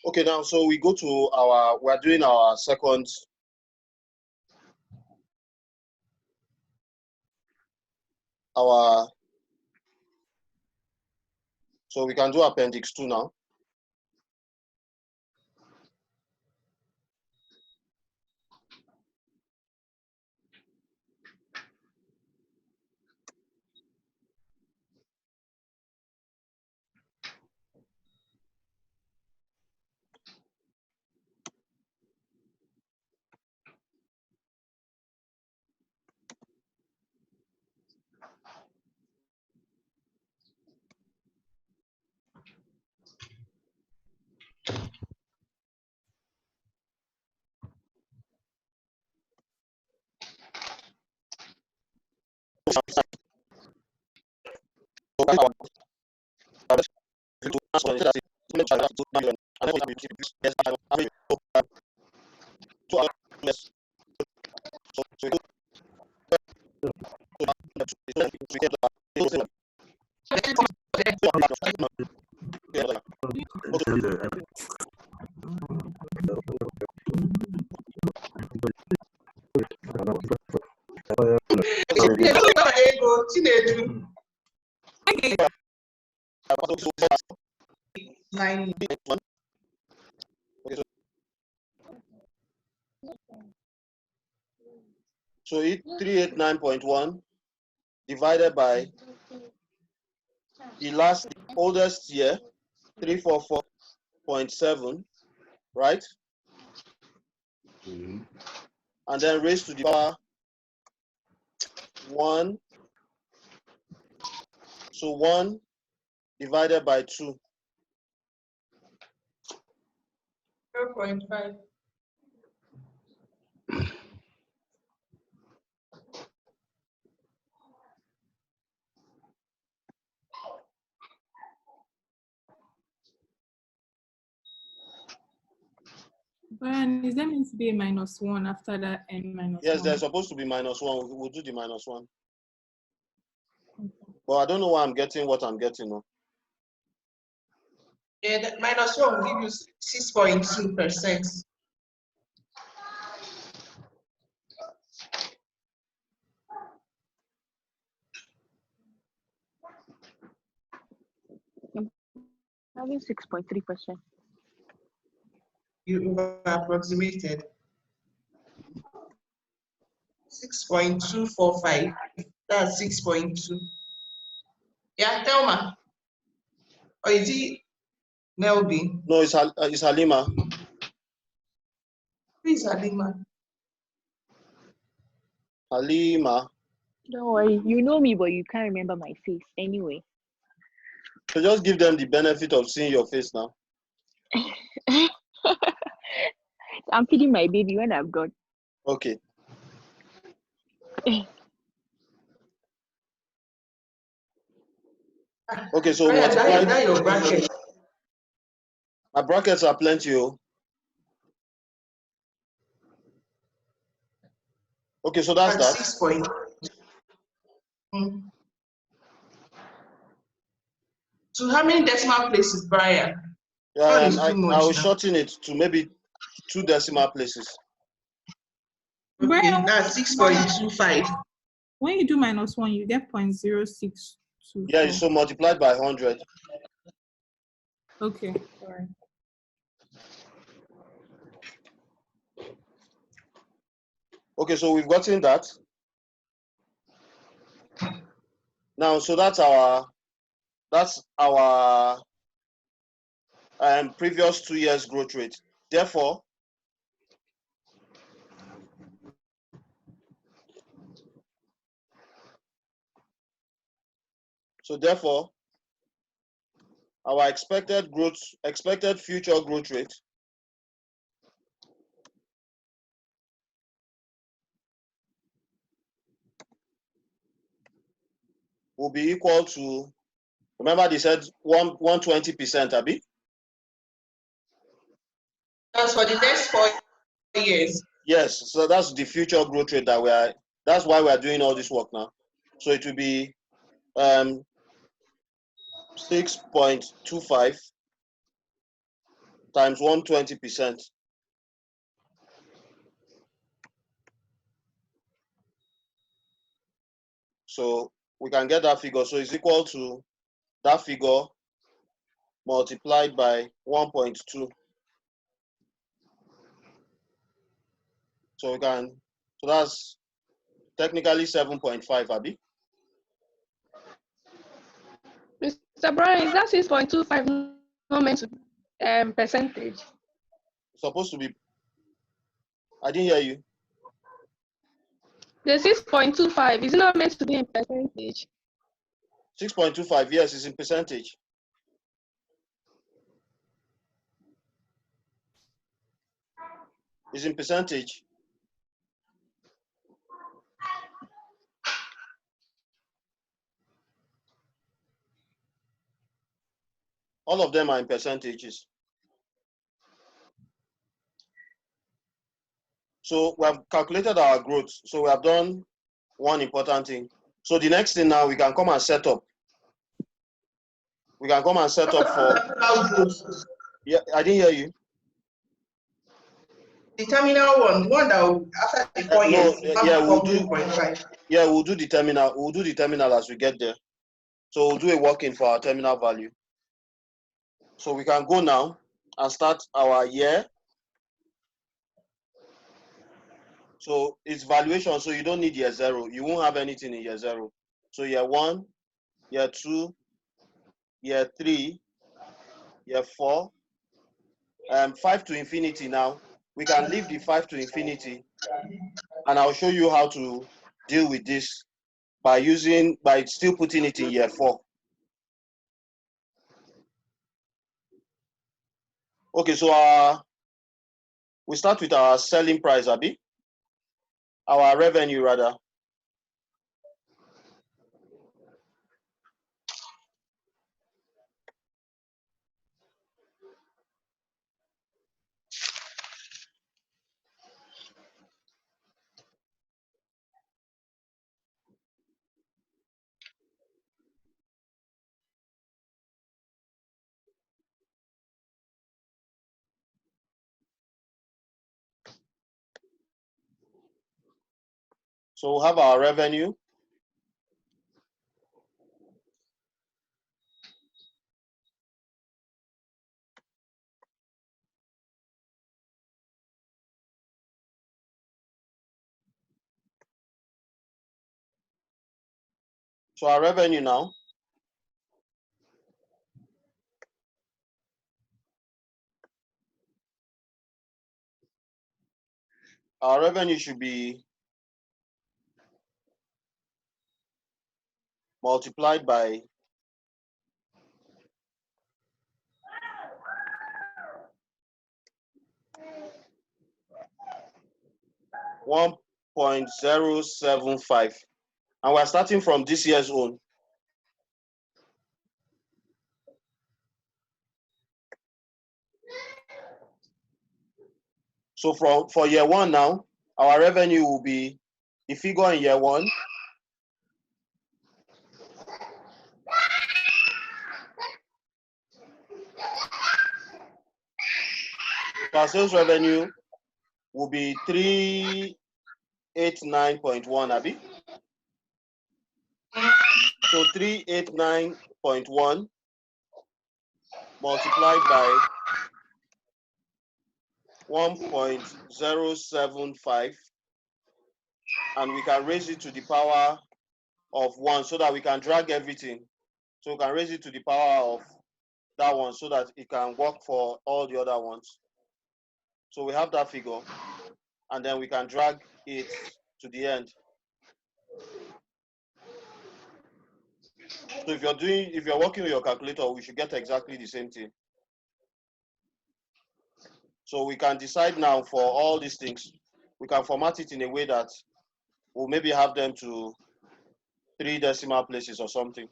Okay, now, so we go to we're doing our second. So we can do appendix 2 now. So 389.1 divided by the oldest year, 344.7, right? Mm-hmm. And then raised to the power 1. So 1 divided by 2. 0.5. Brian, is there meant to be a -1 after that n minus 1? Yes, there's supposed to be -1. We'll do the -1. Okay. But I don't know why I'm getting what I'm getting now. Yeah, that -1 will give you 6.2%. Having 6.3%. You approximated 6.245. That's 6.2. Yeah, Thelma. Or is it Melby? No, it's Halima. Who is Halima? Halima. Don't worry, you know me, but you can't remember my face anyway. So just give them the benefit of seeing your face now. I'm feeding my baby when I'm gone. Okay. Okay, so multiply. That your bracket. My brackets are plenty. Okay, so that's that. 6 point. So how many decimal places, Brian? I will shorten it to maybe 2 decimal places. Okay, Brian, that's 6.25. When you do -1, you get 0.0624. Yeah, so multiplied by 100. Okay, sorry. Okay, so we've gotten that. Now, so that's our previous 2 years growth rate. Therefore, our expected future growth rate will be equal to, remember they said 120%, Abi? That's for the next 4 years. Yes, so that's the future growth rate that's why we are doing all this work now. So it will be 6.25 times 120%. So we can get that figure. So it's equal to that figure multiplied by 1.2. So we can, so that's technically 7.5, Abi. Mr. Brian, is that 6.25 not meant to be percentage? It's supposed to be, I didn't hear you. The 6.25 is not meant to be in percentage. 6.25, yes, it's in percentage. It's in percentage. All of them are in percentages. So we have calculated our growth. So we have done one important thing. So the next thing now, we can come and set up. We can come and set up for, yeah, I didn't hear you. The terminal one, the one that will, after the 4 years, yeah, we'll do 0.5. Yeah, we'll do the terminal. We'll do the terminal as we get there. So we'll do a working for our terminal value. So we can go now and start our year. So it's valuation, so you don't need year 0. You won't have anything in year 0. So year 1, year 2, year 3, year 4, 5 to infinity now. We can leave the 5 to infinity, and I'll show you how to deal with this by still putting it in year 4. Okay, so we start with our selling price, Abi. Our revenue, rather. So we'll have our revenue. So our revenue now. Our revenue should be multiplied by 1.075, and we're starting from this year's own. So for year 1 now, our revenue will be the figure in year 1 our sales revenue will be 389.1, Abi. So 389.1 multiplied by 1.075, and we can raise it to the power of 1 so that we can drag everything. So we can raise it to the power of that one so that it can work for all the other ones. So we have that figure, and then we can drag it to the end. So if you're working with your calculator, we should get exactly the same thing. So we can decide now for all these things. We can format it in a way that we'll maybe have them to 3 decimal places or something.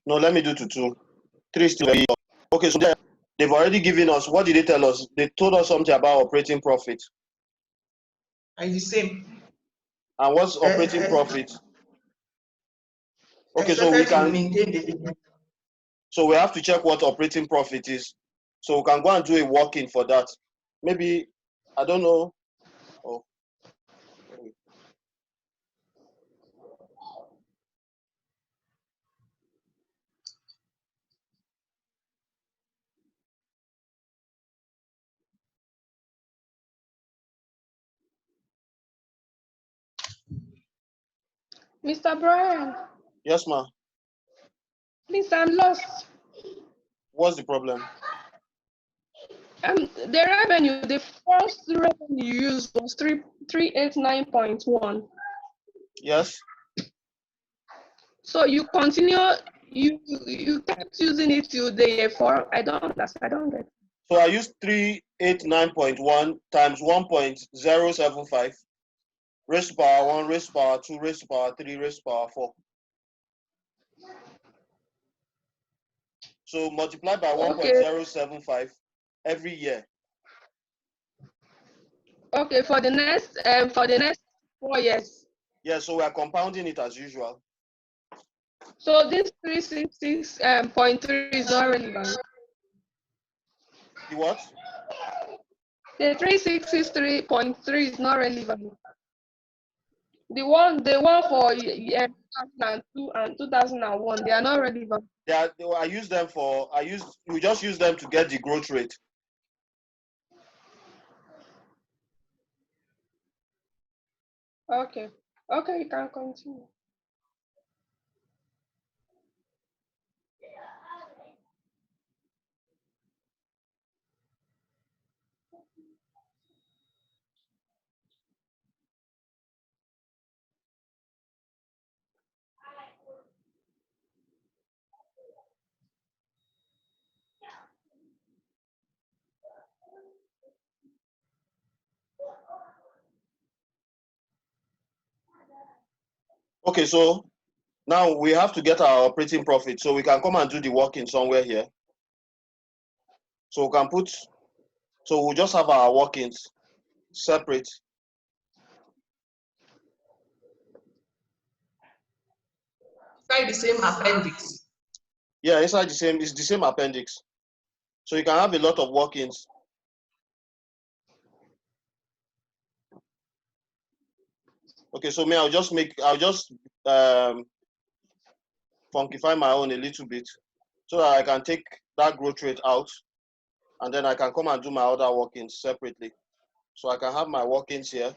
No, let me do to 2. 3 still. Okay, so they've already given us, what did they tell us? They told us something about operating profit. It's the same. And what's operating profit? Okay, so we can maintain the so we have to check what operating profit is. So we can go and do a working for that. Maybe I don't know. Oh. Mr. Brian, Yes, ma. please, I'm lost. What's the problem? The revenue, the first revenue you used was 389.1. Yes. So you continue, you kept using it till the year 4. I don't understand. I don't get. So I used 389.1 times 1.075 raised to power 1, raised to power 2, raised to power 3, raised to power 4. So multiply by Okay. 1.075 every year. Okay, for the next 4 years. Yeah, so we are compounding it as usual. So this 366.3 is not relevant. The what? The 363.3 is not relevant. The one for 2002 and 2001, they are not relevant. I use them for, we just use them to get the growth rate. Okay. Okay, you can continue. Okay, so now we have to get our operating profit. So we can come and do the working somewhere here. So we can put, so we'll just have our workings separate. inside the same appendix. Yeah, inside it's the same appendix. So you can have a lot of workings. Okay, so I'll just funkify my own a little bit so that I can take that growth rate out and then I can come and do my other workings separately. So I can have my workings here.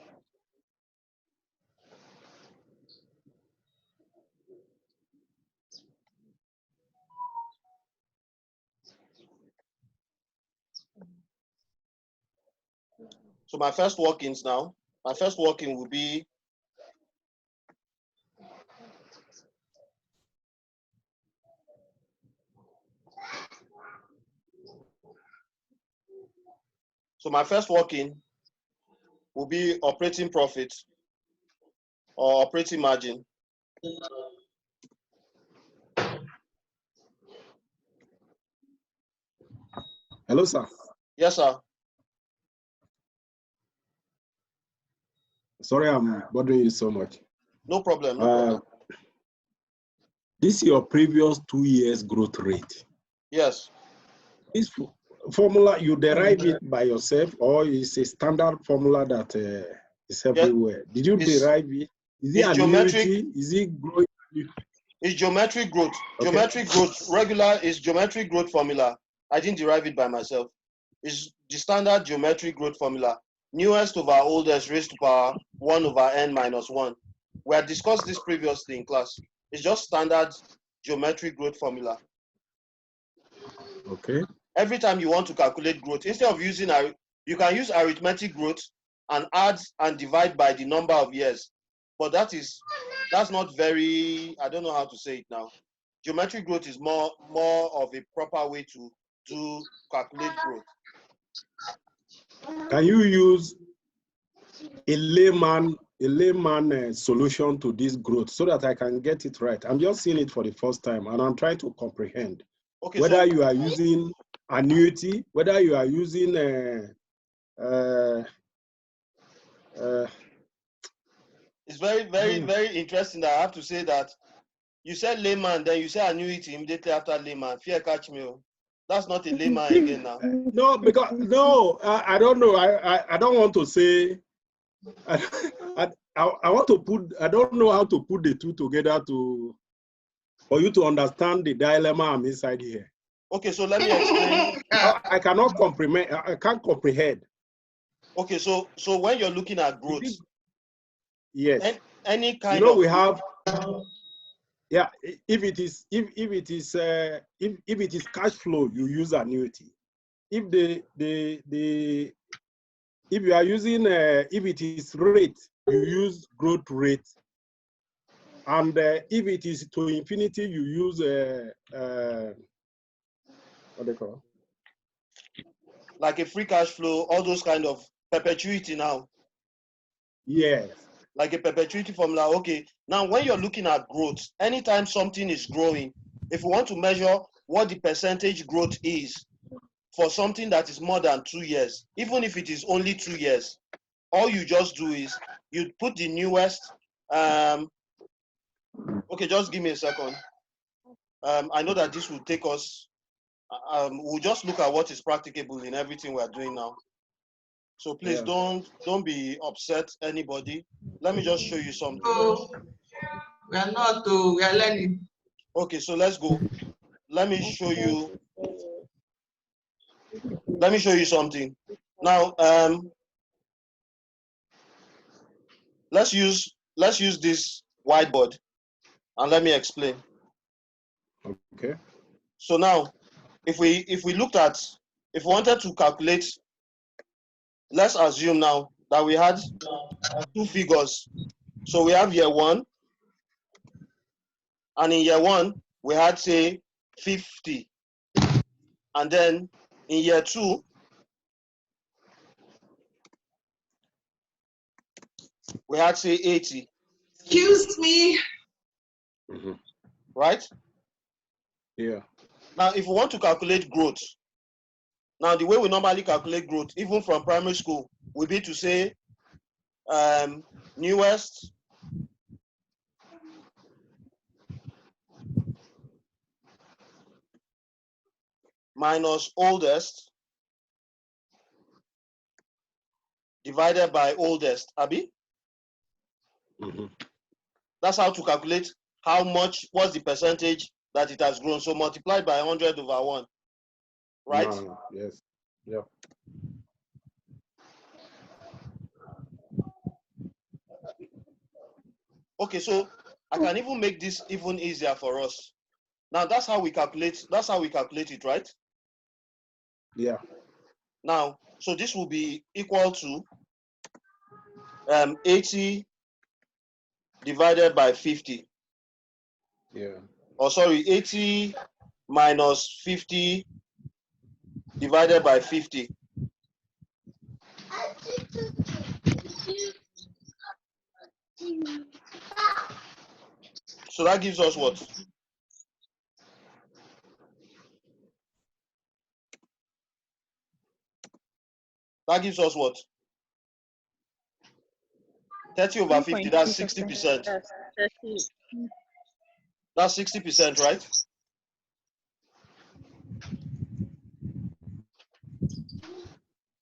So my first workings now, my first working will be operating profit or operating margin. Hello, sir. Yes, sir. Sorry, I'm bothering you so much. No problem. No problem. This is your previous 2 years growth rate. Yes. This formula, you derive it by yourself, or is a standard formula that is everywhere? Did you derive it? Is it annuity? Is it growth? It's geometric growth. Okay. Geometric growth. Regular is geometric growth formula. I didn't derive it by myself. It's the standard geometric growth formula. Newest over oldest raised to power 1 over n minus 1. We had discussed this previously in class. It's just standard geometric growth formula. Okay. Every time you want to calculate growth, instead of using, you can use arithmetic growth and add and divide by the number of years. But that's not very, I don't know how to say it now. Geometric growth is more of a proper way to calculate growth. Can you use a layman solution to this growth so that I can get it right? I'm just seeing it for the first time and I'm trying to comprehend. Okay, whether you are using annuity, whether you are using it's very, very, very interesting that I have to say that You said layman, then you say annuity immediately after layman. Fear catch me. That's not a layman again now. No, because no, I don't know. I don't want to say. I want to put. I don't know how to put the two together for you to understand the dilemma I'm inside here. Okay, so let me explain. I cannot comprehend. I can't comprehend. Okay, so when you're looking at growth, yes, any kind you know, of we have. Yeah, if it is cash flow, you use annuity. If if you are using if it is rate, you use growth rate, and if it is to infinity, you use what they call, like a free cash flow, all those kind of perpetuity now. yes, like a perpetuity formula. Okay, now when you're looking at growth, anytime something is growing, if you want to measure what the percentage growth is for something that is more than 2 years, even if it is only 2 years, all you just do is you put the newest, okay, just give me a second. I know that this will take us, we'll just look at what is practicable in everything we're doing now. So please don't be upset, anybody. Let me just show you something. Oh, we are not, we are learning. Okay, so let's go. Let me show you something. Now, let's use this whiteboard and let me explain. okay. So now, if we wanted to calculate, let's assume now that we had 2 figures. So we have year 1, and in year 1 we had, say, 50, and then in year 2 we had, say, 80. Excuse me. Mm-hmm. Right? Yeah. Now, if we want to calculate growth, now the way we normally calculate growth, even from primary school, would be to say newest minus oldest divided by oldest, Abi? Mm-hmm. That's how to calculate how much, what's the percentage that it has grown. So multiplied by 100/1, right? No, yes. Yeah. Okay, so I can even make this even easier for us. Now that's how we calculate it, right? Yeah. Now, so this will be equal to 80 divided by 50. Yeah. Or sorry, 80 minus 50 divided by 50. So that gives us what? That gives us what? 30 over 50, that's 60%. That's 60%, right?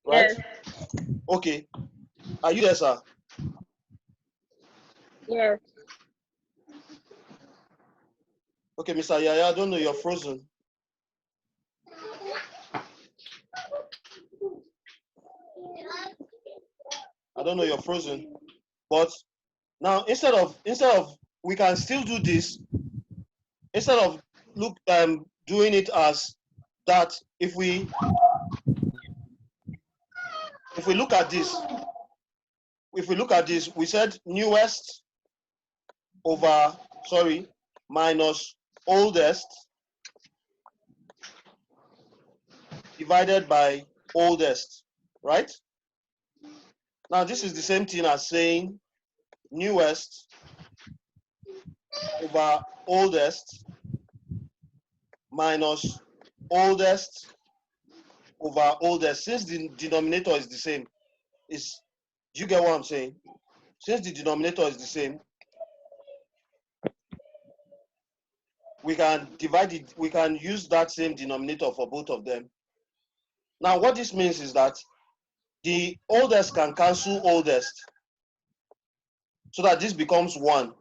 Right? Yes. Okay. Are you there, sir? Yes. Okay, Mr. Yaya, I don't know, you're frozen. I don't know, you're frozen. But now, instead of we can still do this. Instead of doing it as that, if we look at this, we said newest over, sorry, minus oldest divided by oldest, right? Now this is the same thing as saying newest over oldest minus oldest over oldest. Since the denominator is the same, do you get what I'm saying? Since the denominator is the same, we can divide it, we can use that same denominator for both of them. Now, what this means is that the oldest can cancel oldest, so that this becomes 1.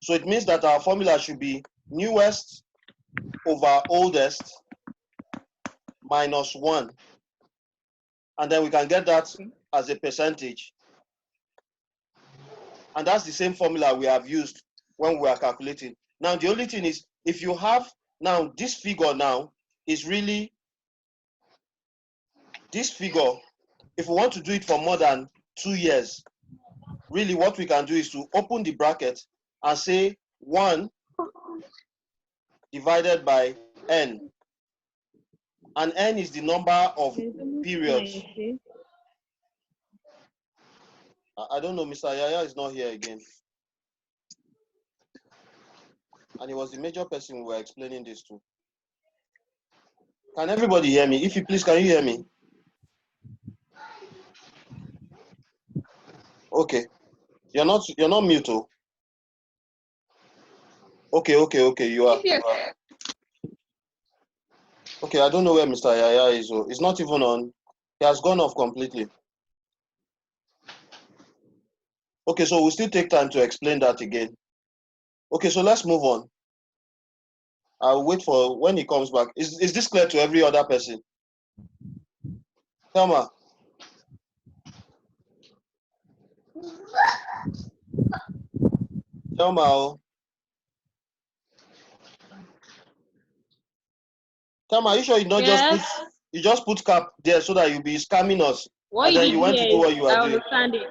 So it means that our formula should be newest over oldest minus 1. And then we can get that as a percentage. And that's the same formula we have used when we are calculating. Now, the only thing is, if you have, now this figure now is really, this figure, if we want to do it for more than 2 years, really what we can do is to open the bracket and say 1 divided by n. And n is the number of periods. I don't know, Mr. Yaya is not here again. And he was the major person we were explaining this to. Can everybody hear me? If you please, can you hear me? Okay. You're not mute. Oh. Okay, you are. Yes. Okay, I don't know where Mr. Yaya is. Oh. It's not even on. He has gone off completely. Okay, so we'll still take time to explain that again. Okay, so let's move on. I'll wait for when he comes back. Is this clear to every other person? Thelma. Thelma. Thelma, are you sure you not just put cap there so that you'll be scamming us? What and then you went to do what you are I doing? understand it.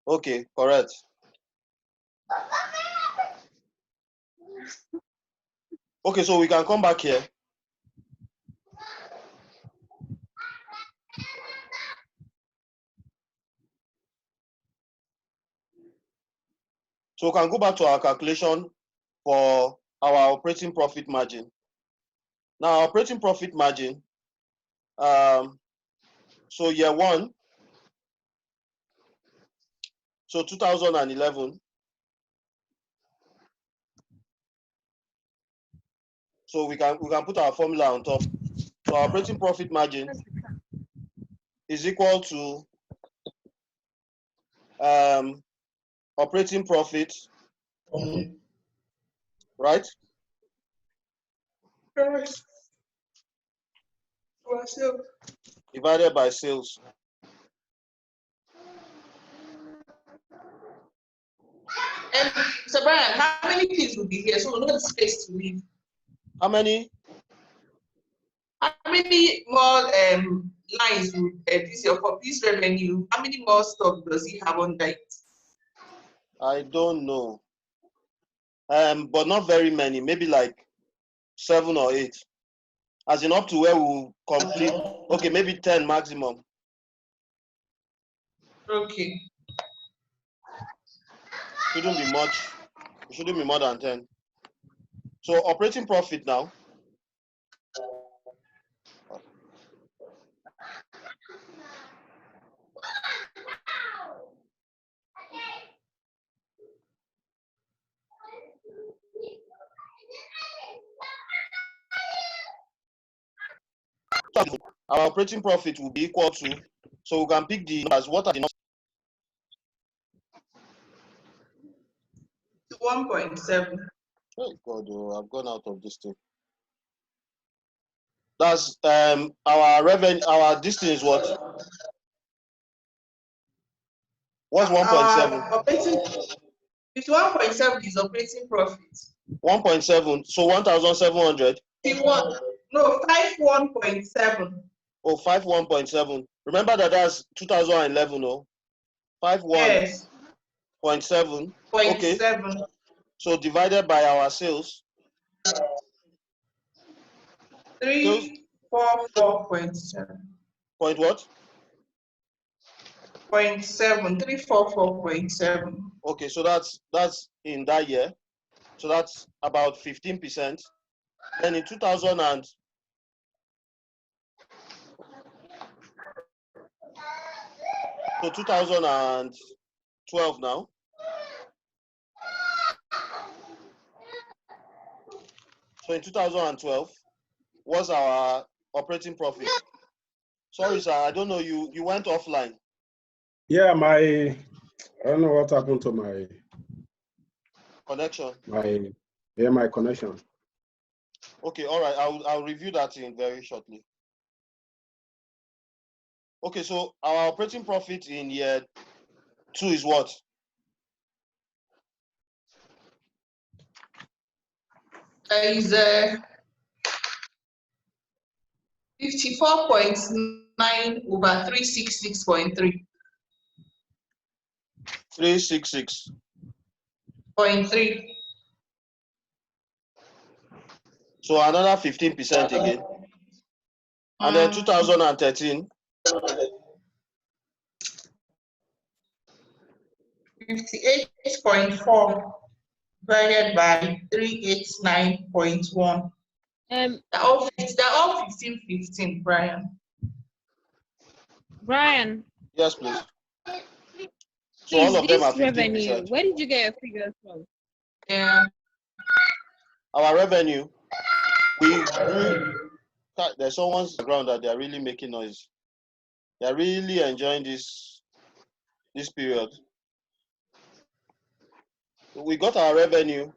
Okay, correct. Okay, so we can come back here. So we can go back to our calculation for our operating profit margin. Now, our operating profit margin, so year 1, so 2011. So we can put our formula on top. So our operating profit margin is equal to operating profit, right? Divided by sales. So Brian, how many kids will be here? So we'll know the space to leave. How many? How many more lines will this year for this revenue? How many more stock does he have on that? I don't know. But not very many, maybe like 7 or 8. As in up to where we'll complete, okay, maybe 10 maximum. Okay. Shouldn't be much. It shouldn't be more than 10. So operating profit now. Our operating profit will be equal to, so we can pick the numbers. What are the numbers? 1.7. Oh God, oh, I've gone out of this thing. That's our revenue. Our distance is what? What's 1.7? It's 1.7 is operating profit. 1.7. So 1,700. No, 51.7. Oh, 51.7. Remember that's 2011. Oh, 51.7. Yes. Okay. 0.7. So divided by our sales. 344.7. Point what? 344.7. Okay, so that's in that year. So that's about 15%. Then in 2000 and so 2012 now. So in 2012, what's our operating profit? Sorry, sir, I don't know. You went offline. Yeah, I don't know what happened to my Connection. my connection. Okay, all right. I'll review that in very shortly. Okay, so our operating profit in year 2 is what? Is 54.9 over 366.3. 366.3. So another 15% again. And then 2013. 58.4 divided by 389.1. They're all 15, Brian. Brian. Yes, please. So Please, all of them are this revenue, 15%. where did you get your figures from? Yeah. Our revenue, we grew. There's someone's ground that they're really making noise. They're really enjoying this period. We got our revenue